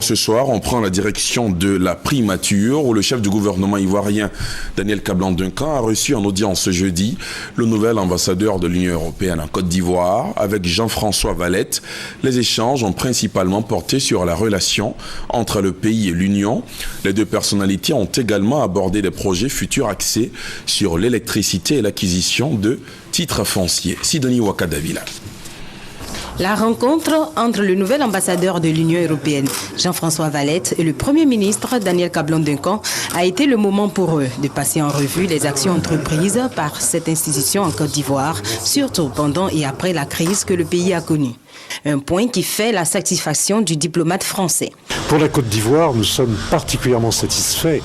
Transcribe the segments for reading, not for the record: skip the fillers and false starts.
Ce soir, on prend la direction de la primature où le chef du gouvernement ivoirien, Daniel Kablan-Duncan, a reçu en audience ce jeudi le nouvel ambassadeur de l'Union européenne en Côte d'Ivoire avec Jean-François Valette. Les échanges ont principalement porté sur la relation entre le pays et l'Union. Les deux personnalités ont également abordé des projets futurs axés sur l'électricité et l'acquisition de titres fonciers. Sidonie Wakadavila. La rencontre entre le nouvel ambassadeur de l'Union européenne, Jean-François Valette, et le Premier ministre, Daniel Kablan-Duncan, a été le moment pour eux de passer en revue les actions entreprises par cette institution en Côte d'Ivoire, surtout pendant et après la crise que le pays a connue. Un point qui fait la satisfaction du diplomate français. Pour la Côte d'Ivoire, nous sommes particulièrement satisfaits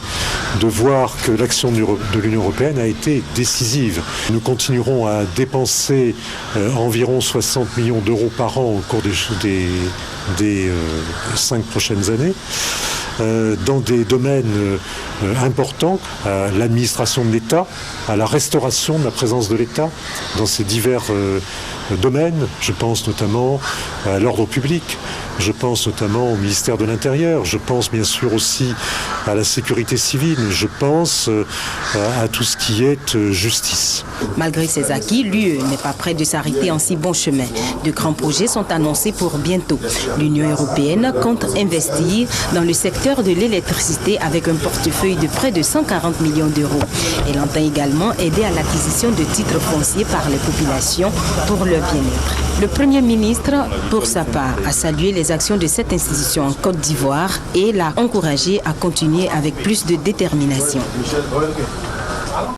de voir que l'action de l'Union européenne a été décisive. Nous continuerons à dépenser environ 60 millions d'euros par an au cours des 5 prochaines années dans des domaines importants, à l'administration de l'État, à la restauration de la présence de l'État dans ces divers domaines. Je pense notamment à l'ordre public, je pense notamment au ministère de l'Intérieur, je pense bien sûr aussi à la sécurité civile, je pense à tout ce qui est justice. Malgré ces acquis, l'UE n'est pas près de s'arrêter en si bon chemin. De grands projets sont annoncés pour bientôt. L'Union européenne compte investir dans le secteur de l'électricité avec un portefeuille de près de 140 millions d'euros. Elle entend également aider à l'acquisition de titres fonciers par les populations pour leur bien-être. Le Premier ministre, pour sa part, a salué les actions de cette institution en Côte d'Ivoire et l'a encouragé à continuer avec plus de détermination.